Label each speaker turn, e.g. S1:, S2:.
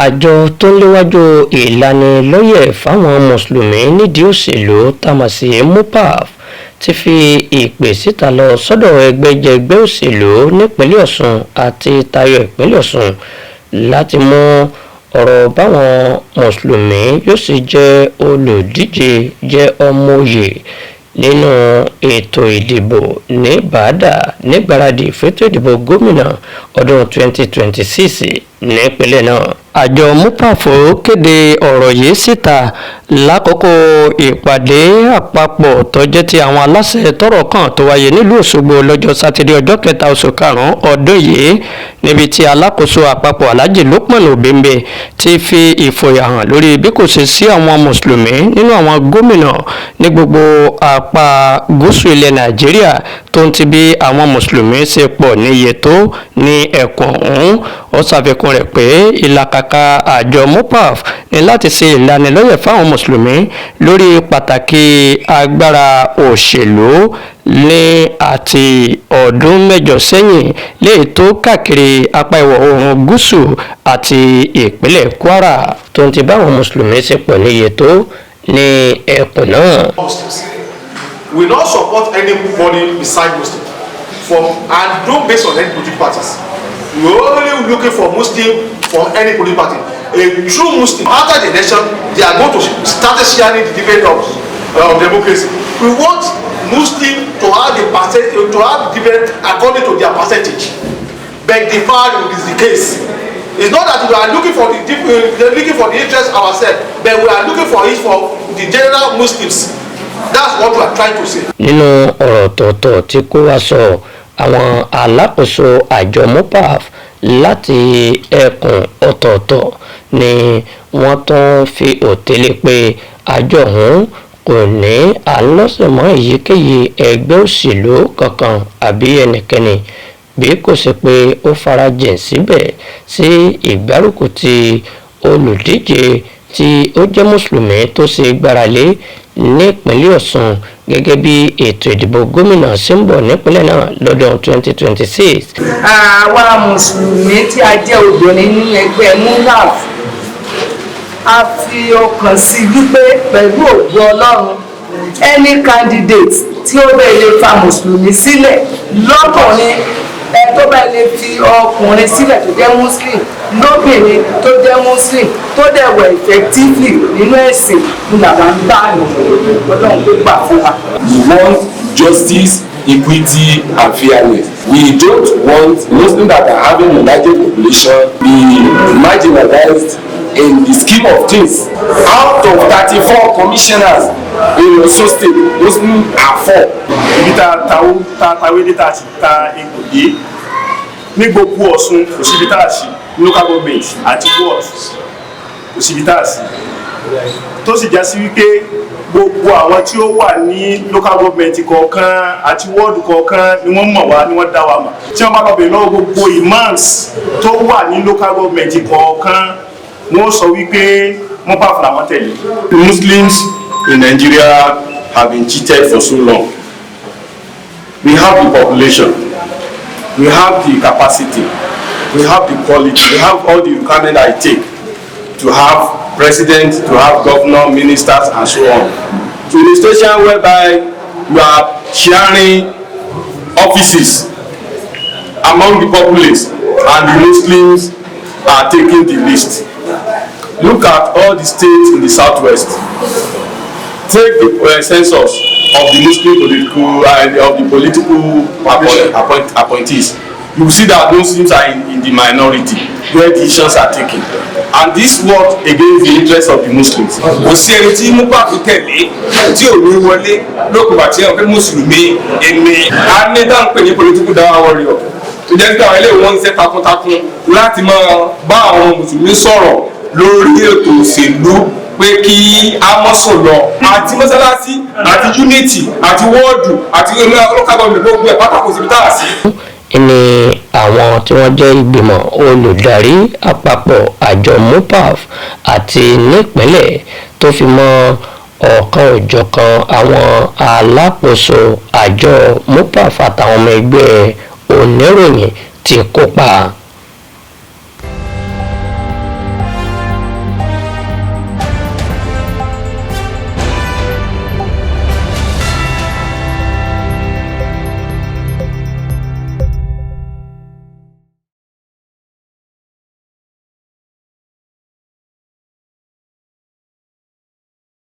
S1: àjọ tó ń léwájú ìlanilọ́yẹ̀ fáwọn mùsùlùmí nídìí òṣèlú támọ̀ sí MUPAF ti fi ìpè síta lọ sọ́dọ̀ ẹgbẹ́jẹgbẹ́ òṣèlú nípínlẹ̀ Ọ̀ṣun àti tayọ ìpínlẹ̀ Ọ̀ṣun láti mú ọ̀rọ̀ báwọn mùsùlùmí yóò sì jẹ́ olùdíje jẹ́ ọmọ òye nínú ètò ìdìbò ní Bàdà nígbáradì fẹ́tò ìdìbò gómìnà ọdún 2026 nípínlẹ̀ náà. Àjọ MUPAF kéde ọ̀rọ̀ yìí síta lákòókò ìpàdé àpapọ̀ tó jẹ́ ti àwọn aláṣẹ tọ́rọ̀ kàn tó wáyé nílùú Òṣogbo lọ́jọ́ sátidé ọjọ́ 3 oṣù karùn-ún ọdún yìí, níbi tí alákòóso àpapọ̀ Alhaji Lukman Obembe ti fi ìfòyà hàn lórí bí kò ṣe sí àwọn mùsùlùmí nínú àwọn gómìnà ní gbogbo apá gúúsù ilẹ̀ Nàìjíríà tó ń ti bí àwọn mùsùlùmí ṣe pọ̀ níye tó ní ẹkùn ọ̀hún. Ó ṣàfikún rẹ̀ pé ìlàkàkà àjọ MUPAF ní láti ṣe ìlanilọ́yẹ̀ fáwọn mùsùlùmí lórí pàtàkì agbára òṣèlú ní àti ọdún 8 sẹ́yìn léè tó káàkiri apá ìwọ̀ oòrùn gúúsù àti ìpínlẹ̀ Kwara tó ń ti báwọn mùsùlùmí ṣe pọ̀ níye tó ní ẹkùn náà.
S2: We not support anybody beside Muslim and don't based on any political parties. We only looking for Muslim from any political party. A true Muslim, after the election, they are going to start sharing the dividend of democracy. We want Muslim to have the percentage, to have dividend according to their percentage. But the fact is the case. It's not that we are looking for the interest ourselves, but we are looking for it for the general Muslims. That's what we are trying to say.
S1: Nínú ọ̀rọ̀ tọ̀ọ̀tọ̀ tí kó wá sọ, àwọn alákòóso àjọ MUPAF láti ẹkùn ọ̀tọ̀ọ̀tọ̀ ni wọ́n tún fi òtélé pé àjọ ọ̀hún kò ní àlọ́sẹ̀mọ́ èyíkéyìí ẹgbẹ́ òṣèlú kankan àbí ẹnikẹ́ni bí kò ṣe pé ó farajìn síbẹ̀ sí ìgbárùkù ti olùdíje tí ó jẹ́ mùsùlùmí tó ṣe gbáralé nípínlẹ̀ Ọ̀ṣun gẹ́gẹ́ bí ètò ìdìbò gómìnà ṣe ń bọ̀ nípínlẹ̀ náà lọ́dún 2026.
S3: Àwa mùsùlùmí tí a jẹ́ obìnrin ní ẹgbẹ́ MUPAF a fi ọkàn sí wípé pẹ̀lú ògo Ọlọ́run any candidate tí ó bẹ́ẹ̀ lè fa mùsùlùmí sílẹ̀ lọ́kùnrin tó bá lè fi ọkùnrin sílẹ̀ tó jẹ́ muslim lóbìnrin tó jẹ́ muslim tó dẹ̀ wẹ̀ effectively nínú ẹ̀sìn ní bàbá ń bá Ọlọ́run tó gbà fún wa.
S4: We want justice, equity and fairness. We don't want Muslims that are having a larger population be marginalized in the scheme of things. Out of 34 commissioners in Osun State, Muslims are 4.
S5: Ibi ta tawédé ta ti ta egbòdé ní gbogbo Ọ̀ṣun kò síbi tá a sí local government àti ward kò síbi tá a sí tó sì já sí wípé gbogbo àwọn tí ó wà ní local government kọ̀ọ̀kan àti ward kọ̀ọ̀kan ni wọ́n mọ̀ wá ni wọ́n dá wa mọ̀ tí wọ́n bá lọ bẹ̀rẹ̀ lọ́wọ́ gbogbo imams tó wà ní local government kọ̀ọ̀kan wọ́n sọ wípé MUPAF làwọn tẹ̀lé.
S4: The Muslims in Nigeria have been cheated for so long. We have the population, we have the capacity, we have the quality, we have all the requirements that it takes to have president, to have governor, ministers and so on. To the situation whereby you are sharing offices among the populace and the Muslims are taking the list. Look at all the states in the southwest. Take the census of the Muslim political appointees. You will see that Muslims are in the minority where decisions are taken, and this work against the interests of the Muslims.
S6: Kò sí ẹni tí MUPAF tẹ̀lé tí ò ní wọlé lókùnbà tí wọn fẹ́ mùsùlùmí ẹni a ní dáńpẹ̀ ní political dawa warrior tó jẹ́ pé àwọn ilé wọn ń ṣe takuntakun láti máa bá àwọn mùsùlùmí sọ̀rọ̀ lórí ètò òṣèlú pé kí a mọ́sùn lọ àti mọ́sálásí àti unity àti wọ́ọ̀dù àti local government gbogbo ẹ̀ pátákó síbi táà sí.
S1: Ní àwọn tí wọ́n jẹ́ ìgbìmọ̀ olùdarí àpapọ̀ àjọ MUPAF àti nípínlẹ̀ tó fi mọ́ ọ̀kan òjọ̀kan àwọn alákòóso àjọ MUPAF àtàwọn ọmọ ẹgbẹ́ oníròyìn ti kópa.